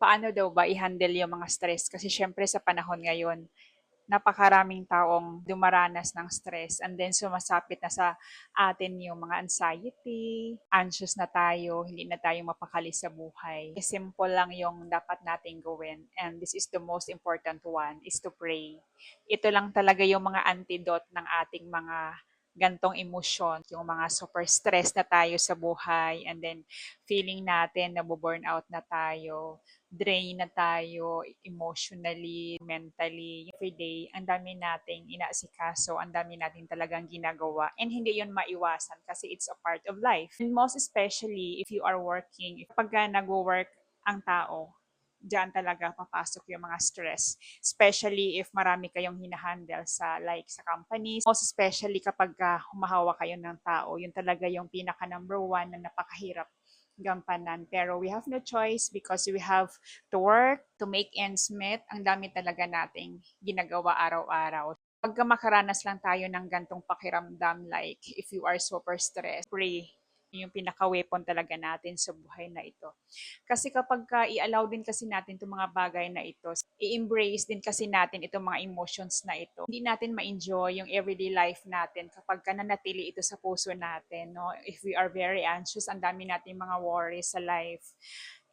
Paano daw ba i-handle yung mga stress? Kasi syempre sa panahon ngayon, napakaraming taong dumaranas ng stress and then sumasapit na sa atin yung mga anxiety, anxious na tayo, hindi na tayo mapakali sa buhay. Simple lang yung dapat nating gawin and this is the most important one is to pray. Ito lang talaga yung mga antidote ng ating mga gantong emosyon, yung mga super stress na tayo sa buhay and then feeling natin na burnout na tayo, drain na tayo emotionally, mentally, every day, ang dami nating inaasikaso, ang dami nating talagang ginagawa. And hindi yun maiwasan kasi it's a part of life. And most especially if you are working, kapag nag-work ang tao, diyan talaga papasok yung mga stress. Especially if marami kayong hinahandle sa like sa companies. Most especially kapag humahawa kayo ng tao, yun talaga yung pinaka number one na napakahirap gampanan. Pero we have no choice because we have to work, to make ends meet. Ang dami talaga nating ginagawa araw-araw. Pagka makaranas lang tayo ng gantong pakiramdam, like if you are super stressed, pray. Yun yung pinaka-weapon talaga natin sa buhay na ito. Kasi kapag i-allow din kasi natin itong mga bagay na ito, i-embrace din kasi natin itong mga emotions na ito. Hindi natin ma-enjoy yung everyday life natin kapag nanatili ito sa puso natin. No? If we are very anxious, ang dami natin mga worries sa life.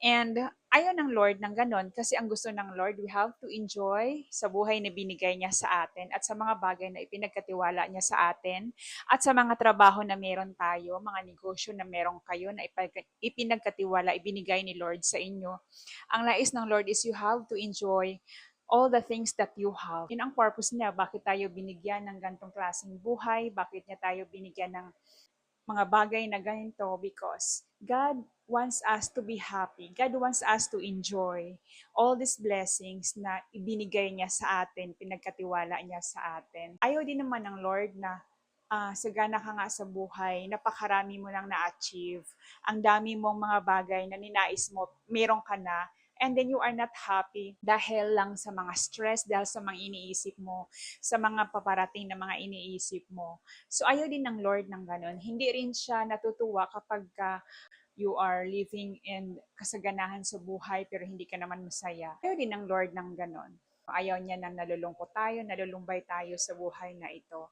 And ayaw ng Lord ng ganon kasi ang gusto ng Lord, we have to enjoy sa buhay na binigay niya sa atin at sa mga bagay na ipinagkatiwala niya sa atin at sa mga trabaho na meron tayo, mga negosyo na meron kayo na ipinagkatiwala, ibinigay ni Lord sa inyo. Ang nais ng Lord is you have to enjoy all the things that you have. Yun ang purpose niya, bakit tayo binigyan ng gantong klaseng buhay, bakit niya tayo binigyan ng mga bagay na ganito because God wants us to be happy. God wants us to enjoy all these blessings na ibinigay niya sa atin, pinagkatiwala niya sa atin. Ayaw din naman ng Lord na sagana ka nga sa buhay, napakarami mo nang na-achieve, ang dami mong mga bagay na ninais mo, meron ka na, and then you are not happy dahil lang sa mga stress, dahil sa mga iniisip mo, sa mga paparating na mga iniisip mo. So ayaw din ng Lord ng ganun. Hindi rin siya natutuwa kapag you are living in kasaganahan sa buhay pero hindi ka naman masaya. Ayaw din ng Lord ng ganun. Ayaw niya na nalulungkot tayo, nalulumbay tayo sa buhay na ito.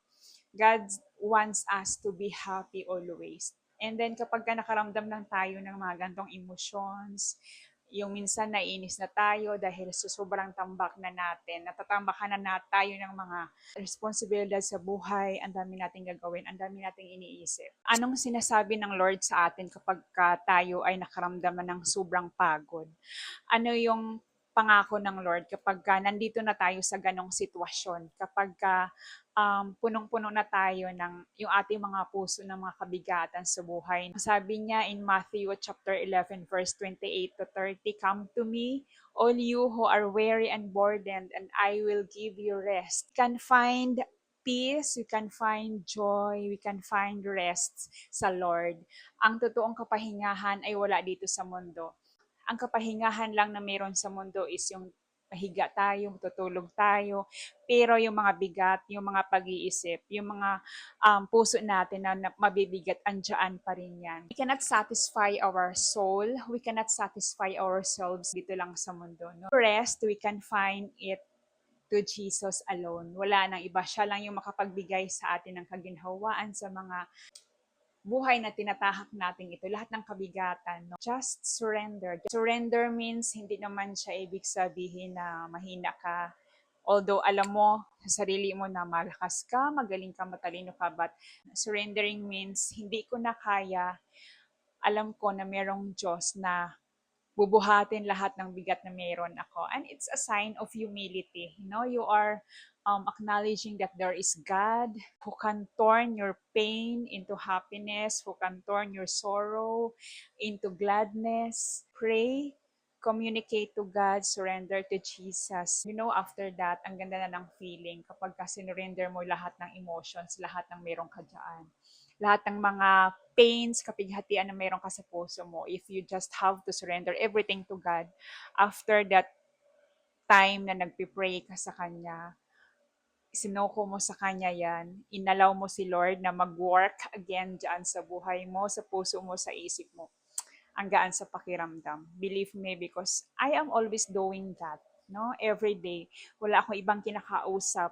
God wants us to be happy always. And then kapag nakaramdam lang tayo ng mga gantong emotions, yung minsan naiinis na tayo dahil sa sobrang tambak na natin, natatambakan na tayo ng mga responsibilidad sa buhay, ang dami nating gagawin, ang dami nating iniisip. Anong sinasabi ng Lord sa atin kapag tayo ay nakaramdaman ng sobrang pagod? Ano yung pangako ng Lord kapag nandito na tayo sa ganong sitwasyon, kapag punong-puno na tayo ng yung ating mga puso ng mga kabigatan sa buhay. Sabi niya in Matthew chapter 11 verse 28 to 30, "Come to me, all you who are weary and burdened, and I will give you rest." You can find peace, we can find joy, we can find rest sa Lord. Ang totoong kapahingahan ay wala dito sa mundo. Ang kapahingahan lang na meron sa mundo is yung pahiga tayo, tutulog tayo, pero yung mga bigat, yung mga pag-iisip, yung mga puso natin na mabibigat, andyan pa rin yan. We cannot satisfy our soul, we cannot satisfy ourselves dito lang sa mundo. No? Rest, we can find it to Jesus alone. Wala nang iba. Siya lang yung makapagbigay sa atin ng kaginhawaan sa mga buhay na tinatahak natin ito, lahat ng kabigatan, no? Just surrender. Surrender means hindi naman siya ibig sabihin na mahina ka. Although alam mo sa sarili mo na malakas ka, magaling ka, matalino ka, but surrendering means hindi ko na kaya, alam ko na merong Diyos na bubuhatin lahat ng bigat na meron ako. And it's a sign of humility. You know, you are acknowledging that there is God who can turn your pain into happiness, who can turn your sorrow into gladness. Pray, communicate to God, surrender to Jesus. You know, after that, ang ganda na ng feeling kapag sinurrender mo lahat ng emotions, lahat ng meron ka dyan. Lahat ng mga pains, kapighatian na meron ka sa puso mo, if you just have to surrender everything to God, after that time na nagpipray ka sa Kanya, sinoko mo sa Kanya yan, inalaw mo si Lord na mag-work again dyan sa buhay mo, sa puso mo, sa isip mo. ang gaan sa pakiramdam. Believe me, because I am always doing that, no? Every day. Wala akong ibang kinakausap.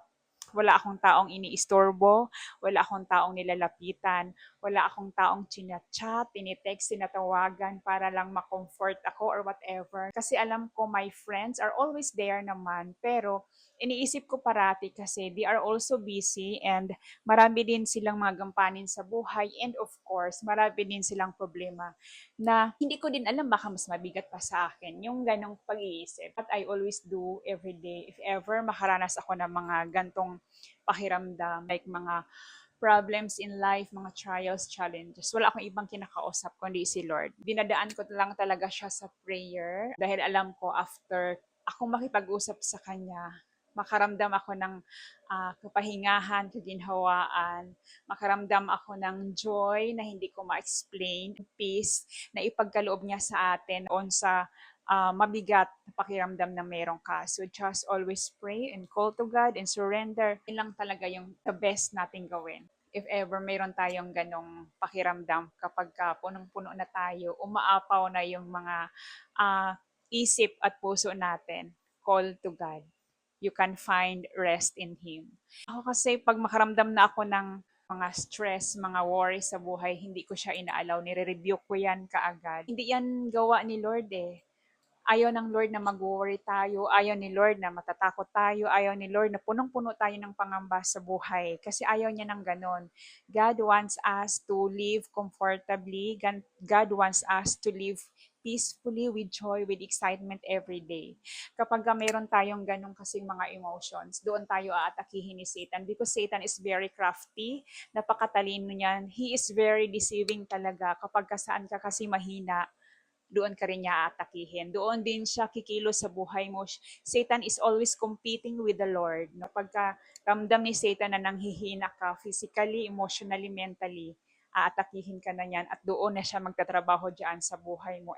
Wala akong taong iniistorbo, wala akong taong nilalapitan, wala akong taong chinachat, tinitext, tinatawagan para lang ma-comfort ako or whatever. Kasi alam ko my friends are always there naman, pero iniisip ko parati kasi they are also busy and marami din silang mga gampanin sa buhay, and of course, marami din silang problema na hindi ko din alam, baka mas mabigat pa sa akin yung ganong pag-iisip. What I always do every day, if ever makaranas ako ng mga gantong pakiramdam, like mga problems in life, mga trials, challenges, wala akong ibang kinakausap kundi si Lord. Dinadaan ko lang talaga siya sa prayer dahil alam ko after ako makipag-usap sa Kanya, makaramdam ako ng kapahingahan, kaginhawaan, makaramdam ako ng joy na hindi ko ma-explain, peace na ipagkaloob niya sa atin on sa mabigat na pakiramdam na meron ka. So just always pray and call to God and surrender. Yun lang talaga yung the best nating gawin. If ever mayroon tayong ganong pakiramdam kapag punong-puno na tayo, umaapaw na yung mga isip at puso natin, call to God. You can find rest in Him. Ako kasi pag makaramdam na ako ng mga stress, mga worries sa buhay, hindi ko siya inaalaw, nire-review ko yan kaagad. Hindi yan gawa ni Lord eh. Ayaw ng Lord na mag-worry tayo, ayaw ni Lord na matatakot tayo, ayaw ni Lord na punong-puno tayo ng pangamba sa buhay. Kasi ayaw niya ng ganon. God wants us to live comfortably. God wants us to live peacefully, with joy, with excitement every day. Kapag mayroon tayong ganong kasing mga emotions, doon tayo aatakihin ni Satan because Satan is very crafty, napakatalino niyan. He is very deceiving talaga kapag saan ka kasi mahina, doon ka rin niya atakihin. Doon din siya kikilos sa buhay mo. Satan is always competing with the Lord. No? Pagka ramdam ni Satan na nanghihina ka physically, emotionally, mentally, aatakihin ka na niyan at doon na siya magtatrabaho diyan sa buhay mo.